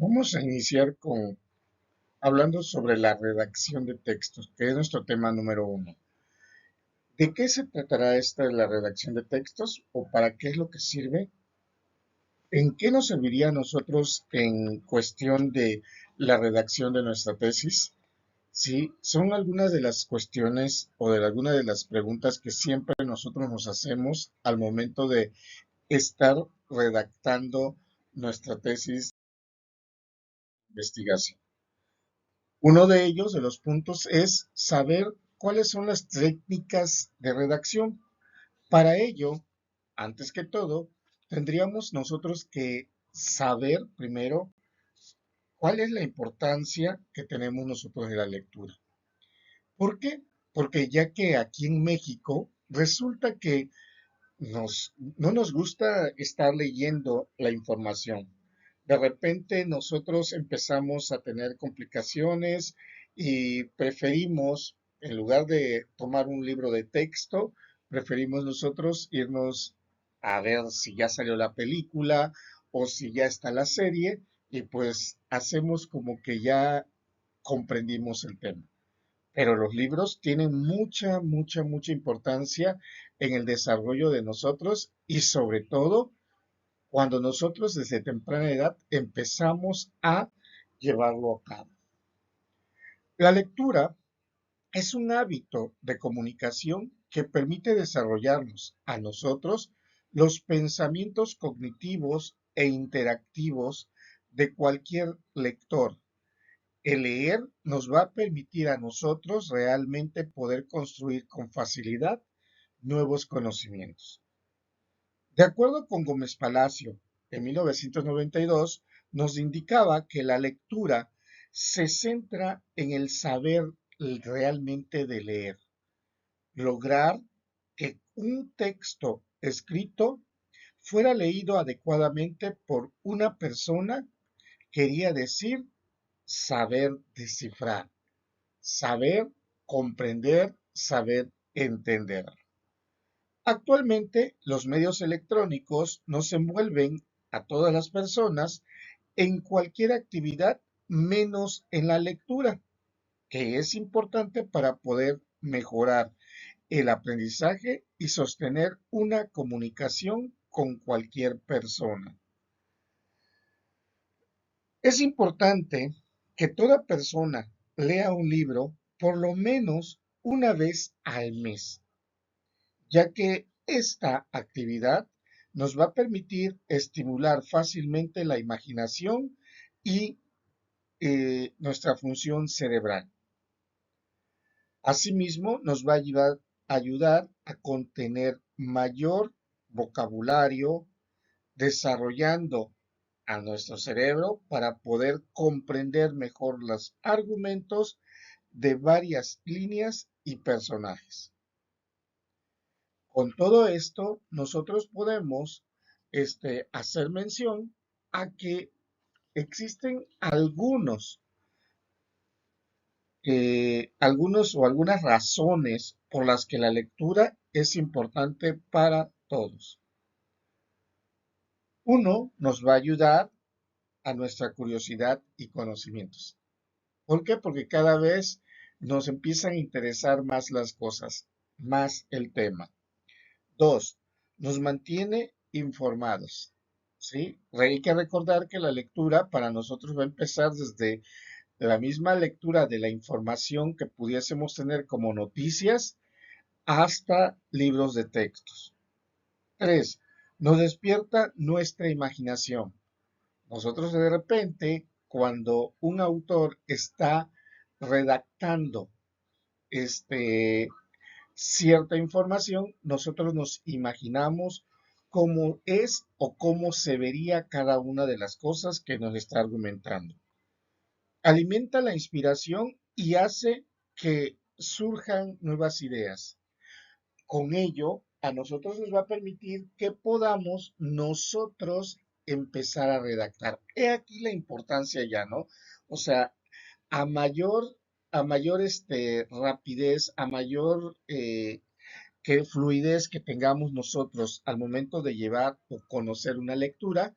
Vamos a iniciar con hablando sobre la redacción de textos, que es nuestro tema número uno. ¿De qué se tratará esta de la redacción de textos o para qué es lo que sirve? ¿En qué nos serviría a nosotros en cuestión de la redacción de nuestra tesis? Sí, son algunas de las cuestiones o de algunas de las preguntas que siempre nosotros nos hacemos al momento de estar redactando nuestra tesis de investigación. Uno de ellos, de los puntos, es saber cuáles son las técnicas de redacción. Para ello, antes que todo, tendríamos nosotros que saber primero cuál es la importancia que tenemos nosotros de la lectura. ¿Por qué? Porque ya que aquí en México resulta que no nos gusta estar leyendo la información. De repente nosotros empezamos a tener complicaciones y preferimos, en lugar de tomar un libro de texto, preferimos nosotros irnos a ver si ya salió la película o si ya está la serie y pues hacemos como que ya comprendimos el tema. Pero los libros tienen mucha importancia en el desarrollo de nosotros y sobre todo cuando nosotros desde temprana edad empezamos a llevarlo a cabo. La lectura es un hábito de comunicación que permite desarrollarnos a nosotros los pensamientos cognitivos e interactivos de cualquier lector. El leer nos va a permitir a nosotros realmente poder construir con facilidad nuevos conocimientos. De acuerdo con Gómez Palacio, en 1992, nos indicaba que la lectura se centra en el saber realmente de leer, lograr que un texto escrito fuera leído adecuadamente por una persona, quería decir saber descifrar, saber comprender, saber entender. Actualmente, los medios electrónicos nos envuelven a todas las personas en cualquier actividad menos en la lectura, que es importante para poder mejorar el aprendizaje y sostener una comunicación con cualquier persona. Es importante que toda persona lea un libro por lo menos una vez al mes, ya que esta actividad nos va a permitir estimular fácilmente la imaginación y nuestra función cerebral. Asimismo, nos va a ayudar a contener mayor vocabulario, desarrollando a nuestro cerebro para poder comprender mejor los argumentos de varias líneas y personajes. Con todo esto, nosotros podemos hacer mención a que existen algunos o algunas razones por las que la lectura es importante para todos. Uno, nos va a ayudar a nuestra curiosidad y conocimientos. ¿Por qué? Porque cada vez nos empiezan a interesar más las cosas, más el tema. Dos, nos mantiene informados. ¿Sí? Hay que recordar que la lectura para nosotros va a empezar desde la misma lectura de la información que pudiésemos tener como noticias hasta libros de textos. Tres, nos despierta nuestra imaginación. Nosotros de repente, cuando un autor está redactando este, cierta información, nosotros nos imaginamos cómo es o cómo se vería cada una de las cosas que nos está argumentando. Alimenta la inspiración y hace que surjan nuevas ideas. Con ello, a nosotros nos va a permitir que podamos nosotros empezar a redactar. He aquí la importancia ya, ¿no? O sea, a mayor, a mayor rapidez, a mayor que fluidez que tengamos nosotros al momento de llevar o conocer una lectura,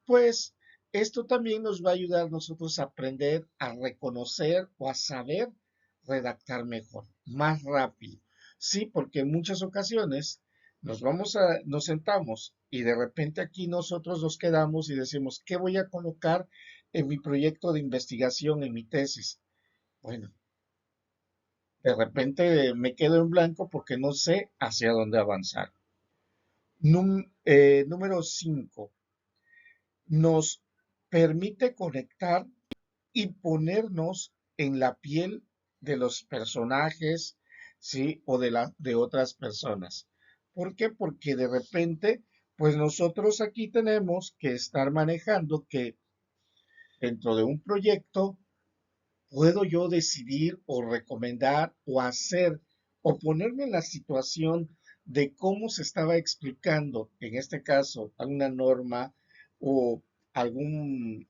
pues Esto también nos va a ayudar a nosotros a aprender a reconocer o a saber redactar mejor, más rápido. Sí, porque en muchas ocasiones nos sentamos y de repente aquí nosotros nos quedamos y decimos, ¿qué voy a colocar en mi proyecto de investigación, en mi tesis? Bueno, de repente me quedo en blanco porque no sé hacia dónde avanzar. Número 5, nos permite conectar y ponernos en la piel de los personajes, ¿sí? O de otras personas. ¿Por qué? Porque de repente, pues nosotros aquí tenemos que estar manejando que dentro de un proyecto puedo yo decidir o recomendar o hacer o ponerme en la situación de cómo se estaba explicando, en este caso, alguna norma o algún,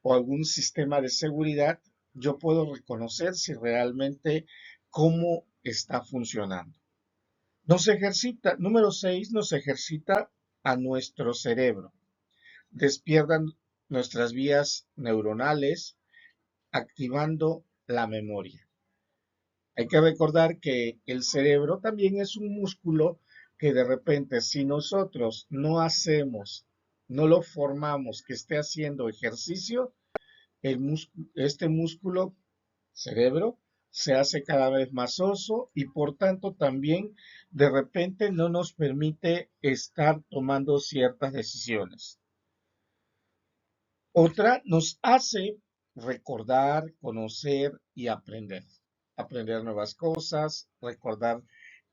o algún sistema de seguridad, yo puedo reconocer si realmente cómo está funcionando. Nos ejercita, número 6, nos ejercita a nuestro cerebro. Despiertan nuestras vías neuronales, activando la memoria. Hay que recordar que el cerebro también es un músculo que de repente si nosotros no hacemos, no lo formamos, que esté haciendo ejercicio, este músculo cerebro se hace cada vez más oso y por tanto también de repente no nos permite estar tomando ciertas decisiones. Otra nos hace recordar, conocer y aprender. Aprender nuevas cosas, recordar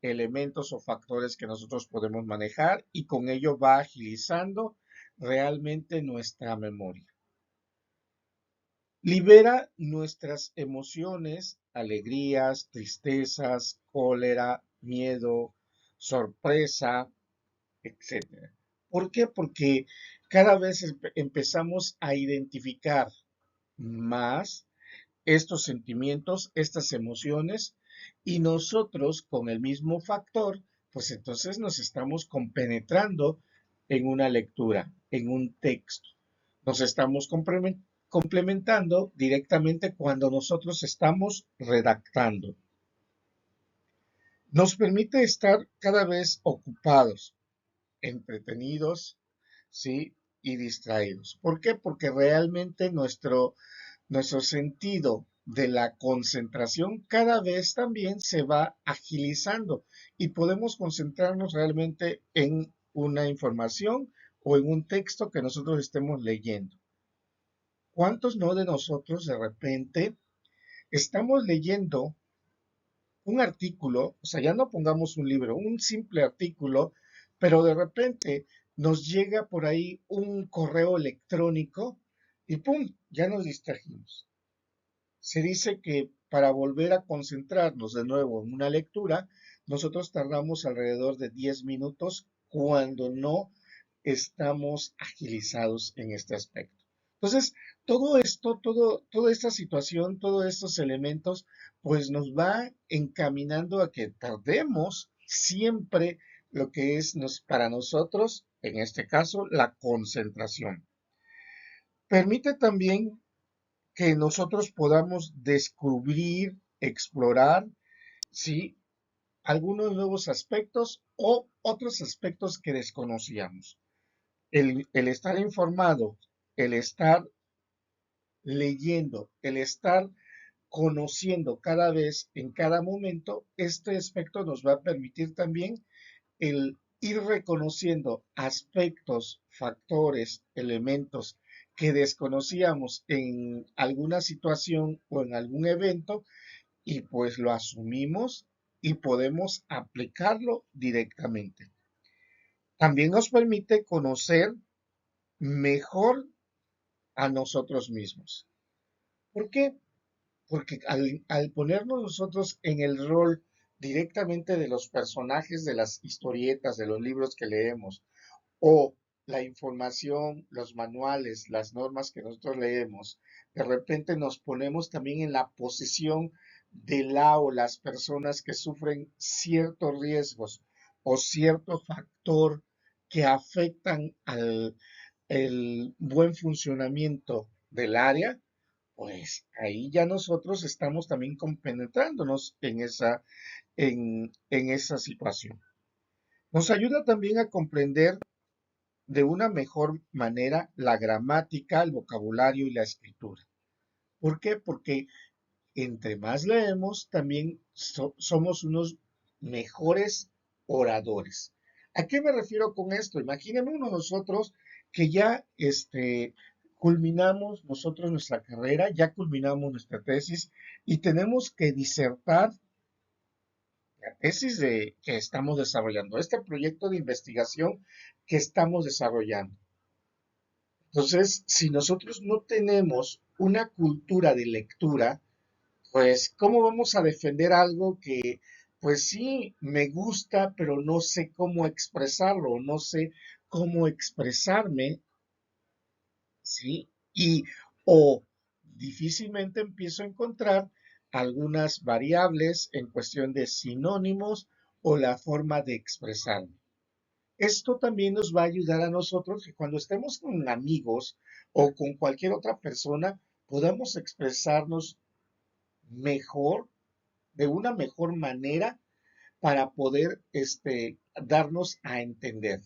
elementos o factores que nosotros podemos manejar y con ello va agilizando realmente nuestra memoria. Libera nuestras emociones, alegrías, tristezas, cólera, miedo, sorpresa, etcétera. ¿Por qué? Porque cada vez empezamos a identificar más estos sentimientos, estas emociones, y nosotros con el mismo factor, pues entonces nos estamos compenetrando en una lectura, en un texto. Nos estamos complementando directamente cuando nosotros estamos redactando. Nos permite estar cada vez ocupados, entretenidos, ¿sí? Y distraídos. ¿Por qué? Porque realmente nuestro sentido de la concentración cada vez también se va agilizando y podemos concentrarnos realmente en una información o en un texto que nosotros estemos leyendo. ¿Cuántos no de nosotros de repente estamos leyendo un artículo, o sea, ya no pongamos un libro, un simple artículo, pero de repente nos llega por ahí un correo electrónico y ¡pum! Ya nos distrajimos. Se dice que para volver a concentrarnos de nuevo en una lectura, nosotros tardamos alrededor de 10 minutos cuando no estamos agilizados en este aspecto. Entonces, todo esto, toda esta situación, todos estos elementos, pues nos va encaminando a que tardemos siempre lo que es para nosotros, en este caso, la concentración. Permite también que nosotros podamos descubrir, explorar, ¿sí? Algunos nuevos aspectos o otros aspectos que desconocíamos. El estar informado, el estar leyendo, el estar conociendo cada vez, en cada momento, este aspecto nos va a permitir también el ir reconociendo aspectos, factores, elementos que desconocíamos en alguna situación o en algún evento y pues lo asumimos y podemos aplicarlo directamente. También nos permite conocer mejor a nosotros mismos. ¿Por qué? Porque al ponernos nosotros en el rol directamente de los personajes de las historietas, de los libros que leemos, o la información, los manuales, las normas que nosotros leemos, de repente nos ponemos también en la posición de la o las personas que sufren ciertos riesgos o cierto factor que afectan el buen funcionamiento del área, pues ahí ya nosotros estamos también compenetrándonos en esa situación. Nos ayuda también a comprender de una mejor manera la gramática, el vocabulario y la escritura. ¿Por qué? Porque entre más leemos, también somos unos mejores oradores. ¿A qué me refiero con esto? Imaginemos nosotros que ya culminamos nosotros nuestra carrera, ya culminamos nuestra tesis y tenemos que disertar la tesis que estamos desarrollando, este proyecto de investigación que estamos desarrollando. Entonces, si nosotros no tenemos una cultura de lectura, pues, ¿cómo vamos a defender algo que, pues sí, me gusta, pero no sé cómo expresarlo, no sé cómo expresarme, ¿sí? O difícilmente empiezo a encontrar algunas variables en cuestión de sinónimos o la forma de expresarme. Esto también nos va a ayudar a nosotros que cuando estemos con amigos o con cualquier otra persona podamos expresarnos mejor, de una mejor manera para poder darnos a entender,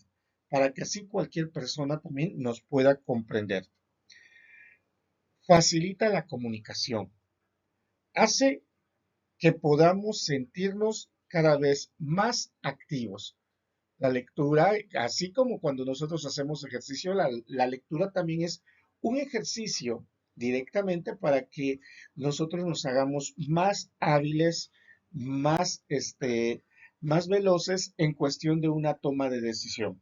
para que así cualquier persona también nos pueda comprender. Facilita la comunicación, hace que podamos sentirnos cada vez más activos. La lectura, así como cuando nosotros hacemos ejercicio, la lectura también es un ejercicio directamente para que nosotros nos hagamos más hábiles, más, más veloces en cuestión de una toma de decisión.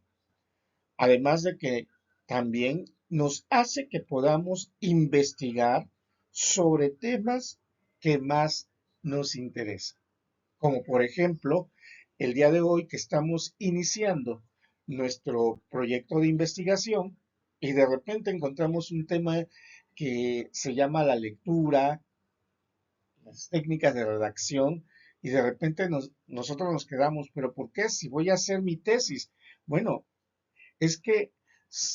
Además de que también nos hace que podamos investigar sobre temas que más nos interesan, como por ejemplo el día de hoy que estamos iniciando nuestro proyecto de investigación y de repente encontramos un tema que se llama la lectura, las técnicas de redacción y de repente nosotros nos quedamos, pero ¿por qué si voy a hacer mi tesis? Bueno, es que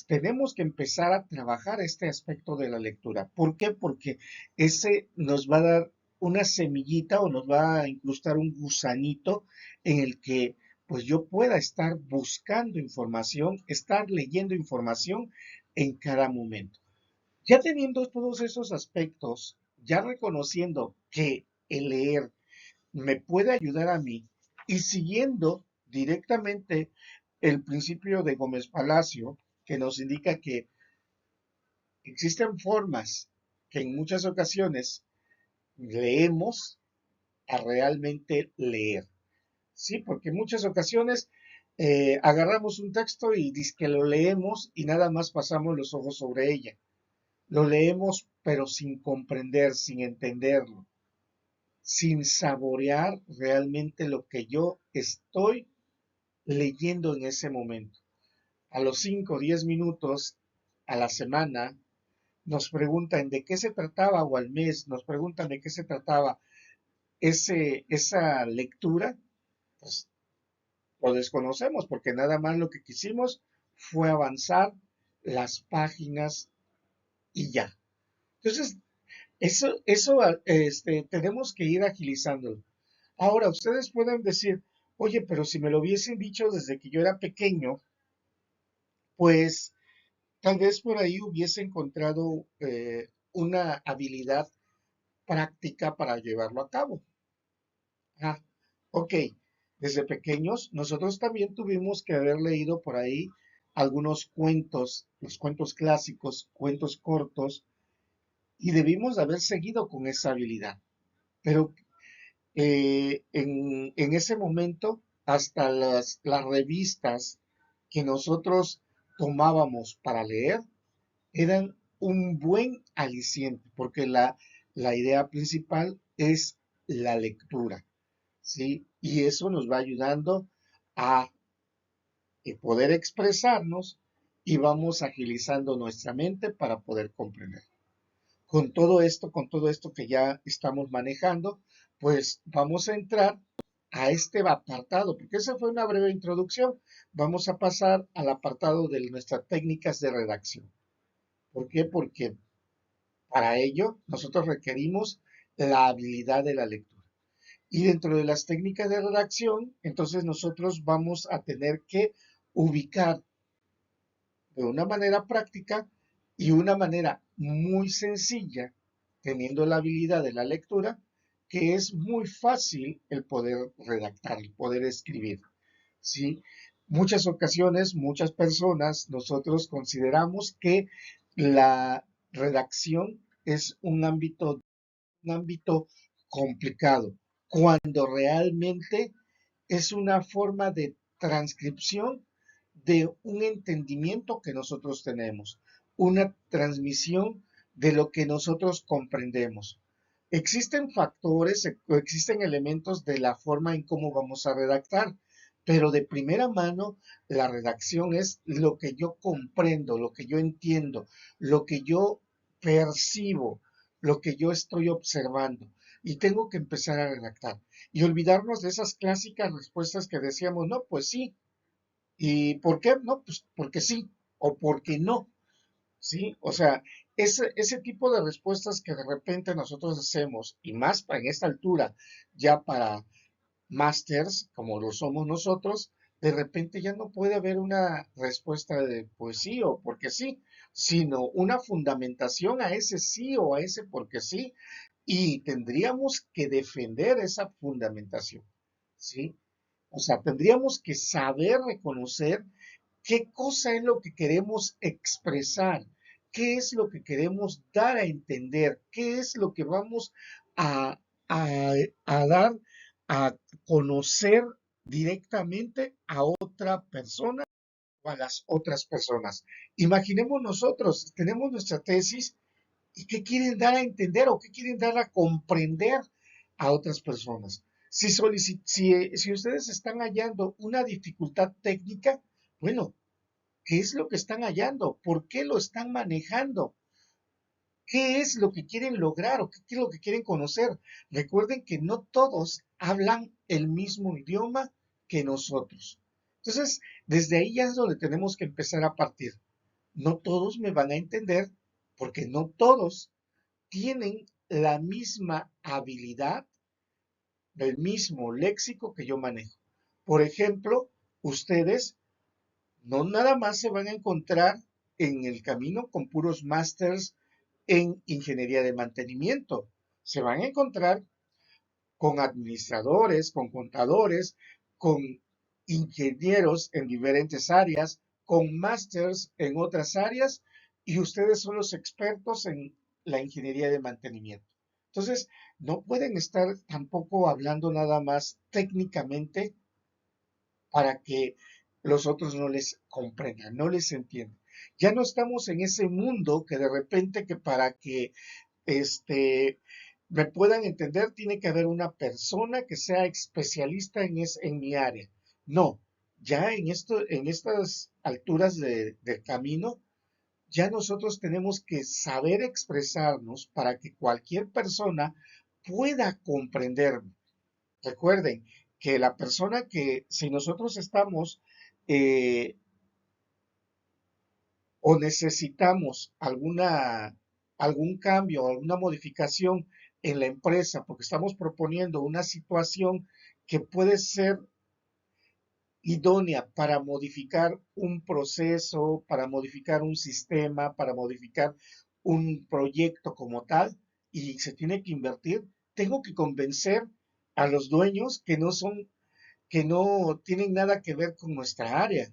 tenemos que empezar a trabajar este aspecto de la lectura. ¿Por qué? Porque ese nos va a dar una semillita o nos va a incrustar un gusanito en el que pues yo pueda estar buscando información, estar leyendo información en cada momento. Ya teniendo todos esos aspectos, ya reconociendo que el leer me puede ayudar a mí y siguiendo directamente el principio de Gómez Palacio, que nos indica que existen formas que en muchas ocasiones leemos a realmente leer. Sí, porque en muchas ocasiones agarramos un texto y dice que lo leemos y nada más pasamos los ojos sobre ella. Lo leemos pero sin comprender, sin entenderlo, sin saborear realmente lo que yo estoy leyendo en ese momento. A los 5 o 10 minutos a la semana nos preguntan de qué se trataba o al mes nos preguntan de qué se trataba esa lectura, pues lo desconocemos porque nada más lo que quisimos fue avanzar las páginas y ya. Entonces, eso tenemos que ir agilizándolo. Ahora, ustedes pueden decir, oye, pero si me lo hubiesen dicho desde que yo era pequeño, pues tal vez por ahí hubiese encontrado una habilidad práctica para llevarlo a cabo. Ah, ok, desde pequeños nosotros también tuvimos que haber leído por ahí algunos cuentos, los cuentos clásicos, cuentos cortos, y debimos de haber seguido con esa habilidad. Pero en ese momento, hasta las revistas que nosotros tomábamos para leer, eran un buen aliciente, porque la idea principal es la lectura, ¿sí? Y eso nos va ayudando a poder expresarnos y vamos agilizando nuestra mente para poder comprender. Con todo esto que ya estamos manejando, pues vamos a entrar a este apartado, porque esa fue una breve introducción. Vamos a pasar al apartado de nuestras técnicas de redacción. ¿Por qué? Porque para ello nosotros requerimos la habilidad de la lectura. Y dentro de las técnicas de redacción, entonces nosotros vamos a tener que ubicar de una manera práctica y una manera muy sencilla, teniendo la habilidad de la lectura, que es muy fácil el poder redactar, el poder escribir. ¿Sí? Muchas ocasiones, muchas personas, nosotros consideramos que la redacción es un ámbito complicado, cuando realmente es una forma de transcripción de un entendimiento que nosotros tenemos, una transmisión de lo que nosotros comprendemos. Existen factores, existen elementos de la forma en cómo vamos a redactar, pero de primera mano la redacción es lo que yo comprendo, lo que yo entiendo, lo que yo percibo, lo que yo estoy observando y tengo que empezar a redactar y olvidarnos de esas clásicas respuestas que decíamos, no, pues sí. ¿Y por qué? No, pues porque sí o porque no, ¿sí? O sea, ese tipo de respuestas que de repente nosotros hacemos, y más en esta altura, ya para masters, como lo somos nosotros, de repente ya no puede haber una respuesta de pues sí o porque sí, sino una fundamentación a ese sí o a ese porque sí, y tendríamos que defender esa fundamentación, ¿sí? O sea, tendríamos que saber reconocer qué cosa es lo que queremos expresar, qué es lo que queremos dar a entender, qué es lo que vamos a, a dar a conocer directamente a otra persona o a las otras personas. Imaginemos nosotros, tenemos nuestra tesis y qué quieren dar a entender o qué quieren dar a comprender a otras personas. Si ustedes están hallando una dificultad técnica, bueno, ¿qué es lo que están hallando? ¿Por qué lo están manejando? ¿Qué es lo que quieren lograr o qué es lo que quieren conocer? Recuerden que no todos hablan el mismo idioma que nosotros. Entonces, desde ahí ya es donde tenemos que empezar a partir. No todos me van a entender porque no todos tienen la misma habilidad, el mismo léxico que yo manejo. Por ejemplo, ustedes no nada más se van a encontrar en el camino con puros másters en ingeniería de mantenimiento. Se van a encontrar con administradores, con contadores, con ingenieros en diferentes áreas, con másters en otras áreas y ustedes son los expertos en la ingeniería de mantenimiento. Entonces, no pueden estar tampoco hablando nada más técnicamente para que los otros no les comprendan, no les entiendan. Ya no estamos en ese mundo que de repente que para que este, me puedan entender tiene que haber una persona que sea especialista en mi área. No, ya en estas alturas del camino, ya nosotros tenemos que saber expresarnos para que cualquier persona pueda comprenderme. Recuerden que la persona que, si nosotros estamos eh, o necesitamos algún cambio, alguna modificación en la empresa, porque estamos proponiendo una situación que puede ser idónea para modificar un proceso, para modificar un sistema, para modificar un proyecto como tal, y se tiene que invertir, tengo que convencer a los dueños que no tienen nada que ver con nuestra área.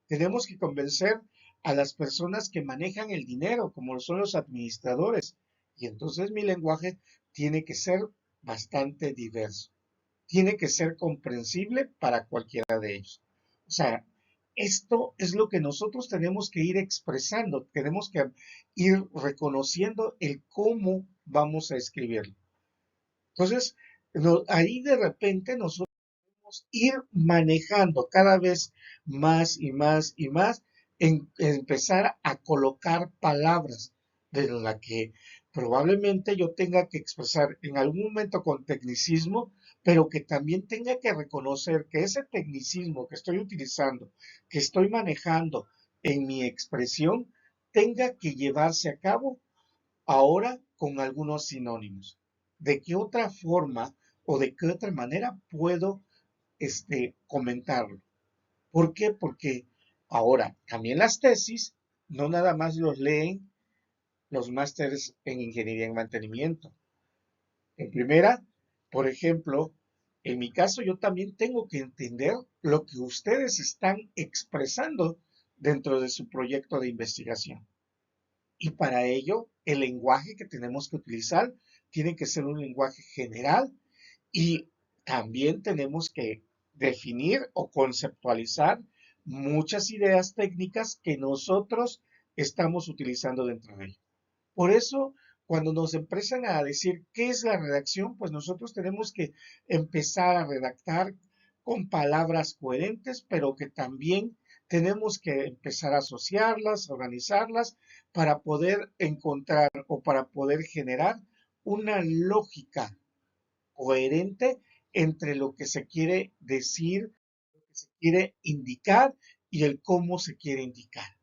Tenemos que convencer a las personas que manejan el dinero, como son los administradores. Y entonces mi lenguaje tiene que ser bastante diverso. Tiene que ser comprensible para cualquiera de ellos. O sea, esto es lo que nosotros tenemos que ir expresando, tenemos que ir reconociendo el cómo vamos a escribirlo. Entonces, ahí de repente nosotros ir manejando cada vez más y más y más, en empezar a colocar palabras de la que probablemente yo tenga que expresar en algún momento con tecnicismo, pero que también tenga que reconocer que ese tecnicismo que estoy utilizando, que estoy manejando en mi expresión, tenga que llevarse a cabo ahora con algunos sinónimos. ¿De qué otra forma o de qué otra manera puedo comentarlo? ¿Por qué? Porque ahora también las tesis no nada más los leen los másteres en ingeniería en mantenimiento. En primera, por ejemplo, en mi caso yo también tengo que entender lo que ustedes están expresando dentro de su proyecto de investigación. Y para ello, el lenguaje que tenemos que utilizar tiene que ser un lenguaje general y también tenemos que definir o conceptualizar muchas ideas técnicas que nosotros estamos utilizando dentro de ello. Por eso, cuando nos empiezan a decir qué es la redacción, pues nosotros tenemos que empezar a redactar con palabras coherentes, pero que también tenemos que empezar a asociarlas, organizarlas, para poder encontrar o para poder generar una lógica coherente entre lo que se quiere decir, lo que se quiere indicar y el cómo se quiere indicar.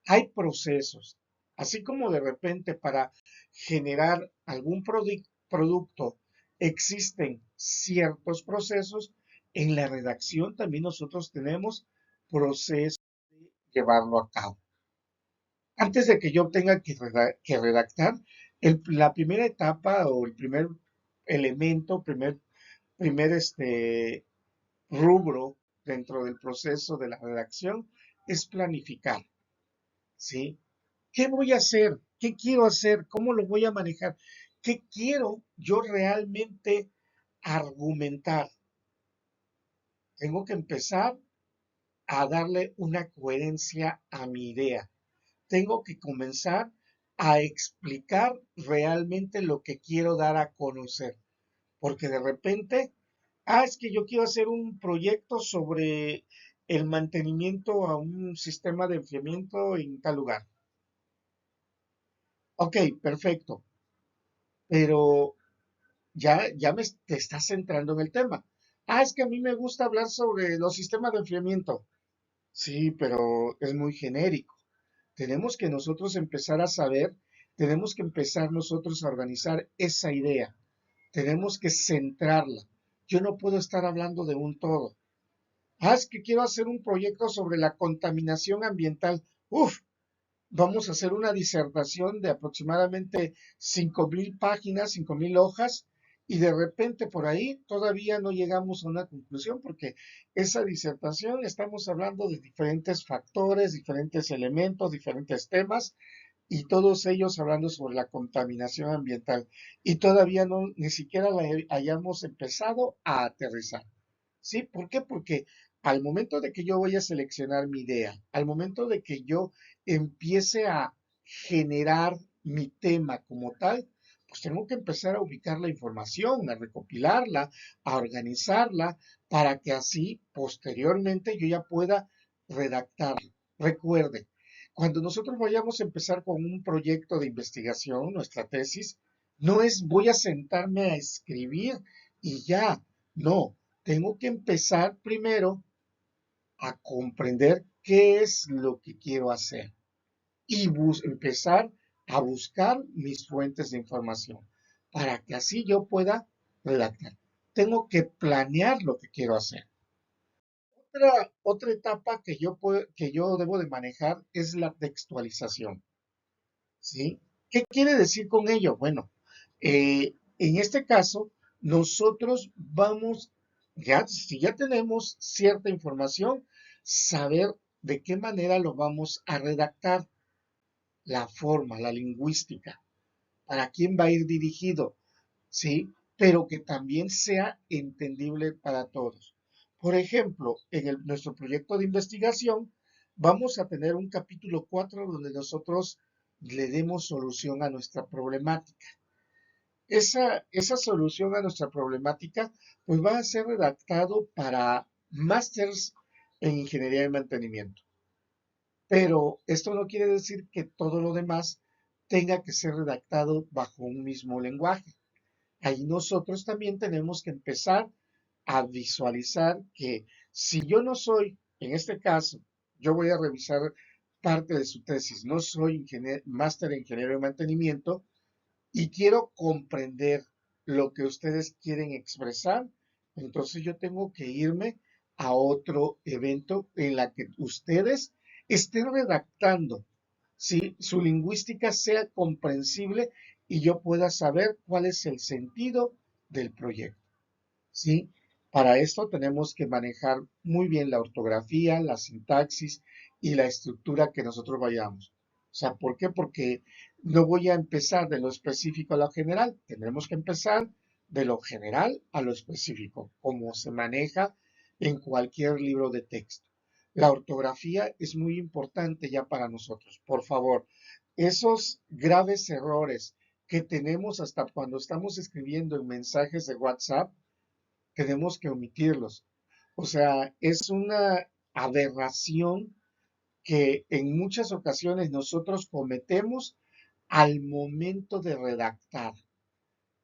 Hay procesos, así como de repente para generar algún producto existen ciertos procesos, en la redacción también nosotros tenemos procesos de llevarlo a cabo. Antes de que yo tenga que redactar, la primera etapa o el primer elemento, primer rubro dentro del proceso de la redacción es planificar, ¿sí? ¿Qué voy a hacer? ¿Qué quiero hacer? ¿Cómo lo voy a manejar? ¿Qué quiero yo realmente argumentar? Tengo que empezar a darle una coherencia a mi idea. Tengo que comenzar a explicar realmente lo que quiero dar a conocer. Porque de repente, es que yo quiero hacer un proyecto sobre el mantenimiento a un sistema de enfriamiento en tal lugar. Ok, perfecto. Pero te estás centrando en el tema. Es que a mí me gusta hablar sobre los sistemas de enfriamiento. Sí, pero es muy genérico. Tenemos que nosotros empezar a saber, tenemos que empezar nosotros a organizar esa idea. Tenemos que centrarla. Yo no puedo estar hablando de un todo. Es que quiero hacer un proyecto sobre la contaminación ambiental. Uf, vamos a hacer una disertación de aproximadamente 5,000 páginas, 5,000 hojas, y de repente por ahí todavía no llegamos a una conclusión porque esa disertación estamos hablando de diferentes factores, diferentes elementos, diferentes temas, y todos ellos hablando sobre la contaminación ambiental. Y todavía no, ni siquiera la hayamos empezado a aterrizar. ¿Sí? ¿Por qué? Porque al momento de que yo voy a seleccionar mi idea, al momento de que yo empiece a generar mi tema como tal, pues tengo que empezar a ubicar la información, a recopilarla, a organizarla, para que así posteriormente yo ya pueda redactarlo. Recuerde, cuando nosotros vayamos a empezar con un proyecto de investigación, nuestra tesis, no es voy a sentarme a escribir y ya, no, tengo que empezar primero a comprender qué es lo que quiero hacer y empezar a buscar mis fuentes de información para que así yo pueda redactar. Tengo que planear lo que quiero hacer. Otra etapa que yo debo de manejar es la textualización, ¿sí? ¿Qué quiere decir con ello? Bueno, en este caso, nosotros vamos, si ya tenemos cierta información, saber de qué manera lo vamos a redactar, la forma, la lingüística, para quién va a ir dirigido, ¿sí? Pero que también sea entendible para todos. Por ejemplo, en nuestro proyecto de investigación, vamos a tener un capítulo 4 donde nosotros le demos solución a nuestra problemática. Esa solución a nuestra problemática pues va a ser redactado para másters en ingeniería de mantenimiento. Pero esto no quiere decir que todo lo demás tenga que ser redactado bajo un mismo lenguaje. Ahí nosotros también tenemos que empezar a visualizar que si yo no soy, en este caso, yo voy a revisar parte de su tesis, no soy máster en ingeniero de mantenimiento y quiero comprender lo que ustedes quieren expresar, entonces yo tengo que irme a otro evento en la que ustedes estén redactando, ¿sí? Su lingüística sea comprensible y yo pueda saber cuál es el sentido del proyecto. ¿Sí? Para esto tenemos que manejar muy bien la ortografía, la sintaxis y la estructura que nosotros vayamos. O sea, ¿por qué? Porque no voy a empezar de lo específico a lo general. Tendremos que empezar de lo general a lo específico, como se maneja en cualquier libro de texto. La ortografía es muy importante ya para nosotros. Por favor, esos graves errores que tenemos hasta cuando estamos escribiendo en mensajes de WhatsApp, tenemos que omitirlos. O sea, es una aberración que en muchas ocasiones nosotros cometemos al momento de redactar.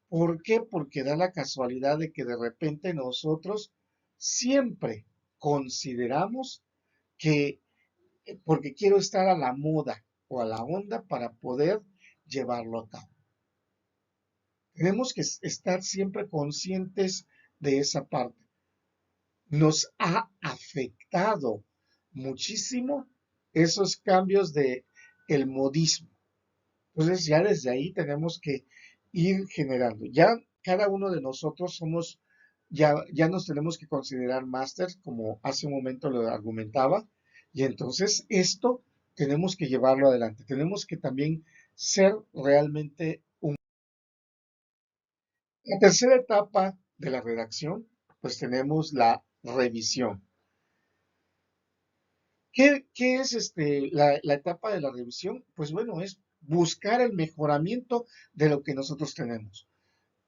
¿Por qué? Porque da la casualidad de que de repente nosotros siempre consideramos que porque quiero estar a la moda o a la onda para poder llevarlo a cabo. Tenemos que estar siempre conscientes de esa parte. Nos ha afectado muchísimo esos cambios de el modismo. Entonces ya desde ahí tenemos que ir generando. Ya cada uno de nosotros somos, ya nos tenemos que considerar másters, como hace un momento lo argumentaba, y entonces esto tenemos que llevarlo adelante. Tenemos que también ser realmente un... La tercera etapa de la redacción, pues tenemos la revisión. ¿Qué es la etapa de la revisión? Pues bueno, es buscar el mejoramiento de lo que nosotros tenemos.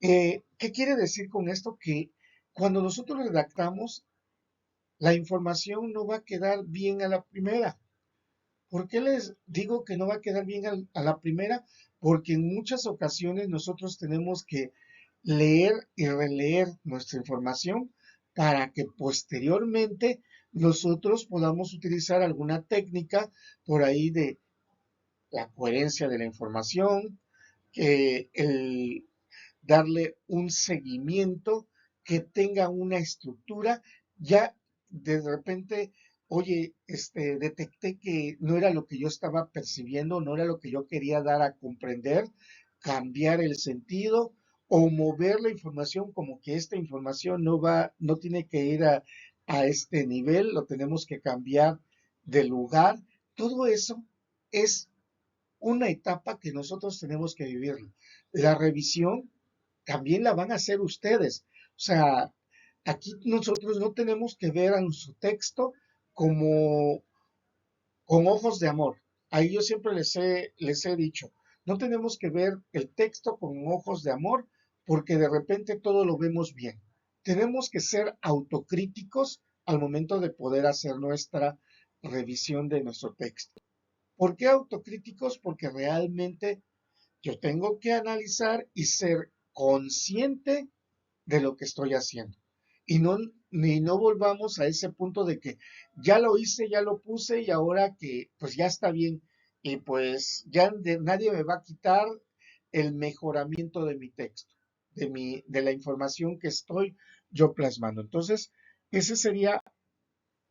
¿Qué quiere decir con esto? Que cuando nosotros redactamos, la información no va a quedar bien a la primera. ¿Por qué les digo que no va a quedar bien a la primera? Porque en muchas ocasiones nosotros tenemos que leer y releer nuestra información para que posteriormente nosotros podamos utilizar alguna técnica por ahí de la coherencia de la información, el darle un seguimiento que tenga una estructura. Ya de repente, oye, detecté que no era lo que yo estaba percibiendo, no era lo que yo quería dar a comprender, cambiar el sentido o mover la información como que esta información no va, no tiene que ir a este nivel, lo tenemos que cambiar de lugar. Todo eso es una etapa que nosotros tenemos que vivir. La revisión también la van a hacer ustedes. O sea, aquí nosotros no tenemos que ver a nuestro texto como con ojos de amor. Ahí yo siempre les he dicho, no tenemos que ver el texto con ojos de amor porque de repente todo lo vemos bien. Tenemos que ser autocríticos al momento de poder hacer nuestra revisión de nuestro texto. ¿Por qué autocríticos? Porque realmente yo tengo que analizar y ser consciente de lo que estoy haciendo. Y no, ni no volvamos a ese punto de que ya lo hice, ya lo puse y ahora que pues ya está bien. Y pues ya nadie me va a quitar el mejoramiento de mi texto, de la información que estoy yo plasmando. Entonces, esa sería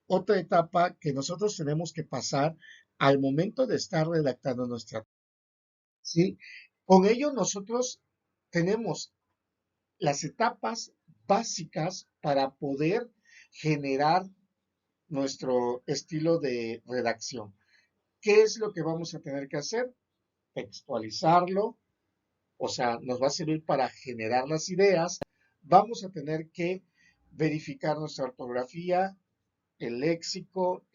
otra etapa que nosotros tenemos que pasar al momento de estar redactando nuestra, ¿sí? Con ello nosotros tenemos las etapas básicas para poder generar nuestro estilo de redacción. ¿Qué es lo que vamos a tener que hacer? Textualizarlo, o sea, nos va a servir para generar las ideas. Vamos a tener que verificar nuestra ortografía, el léxico,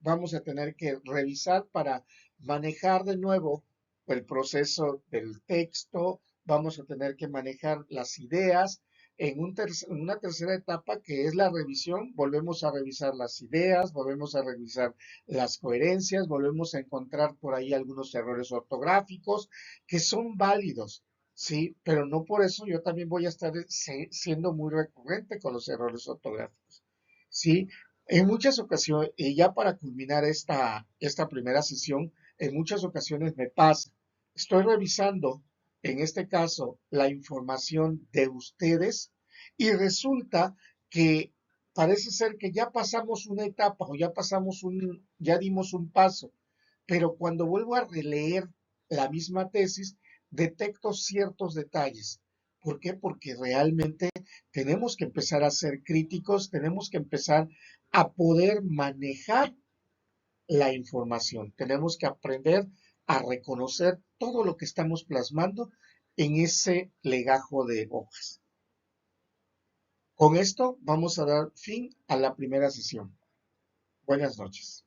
vamos a tener que revisar para manejar de nuevo el proceso del texto, vamos a tener que manejar las ideas. En una tercera etapa que es la revisión, volvemos a revisar las ideas, volvemos a revisar las coherencias, volvemos a encontrar por ahí algunos errores ortográficos que son válidos. Sí, pero no por eso yo también voy a estar siendo muy recurrente con los errores ortográficos. Sí, en muchas ocasiones, y ya para culminar esta primera sesión, en muchas ocasiones me pasa, estoy revisando, en este caso, la información de ustedes y resulta que parece ser que ya pasamos una etapa o ya dimos un paso, pero cuando vuelvo a releer la misma tesis, detecto ciertos detalles. ¿Por qué? Porque realmente tenemos que empezar a ser críticos, tenemos que empezar a poder manejar la información, tenemos que aprender a reconocer todo lo que estamos plasmando en ese legajo de hojas. Con esto vamos a dar fin a la primera sesión. Buenas noches.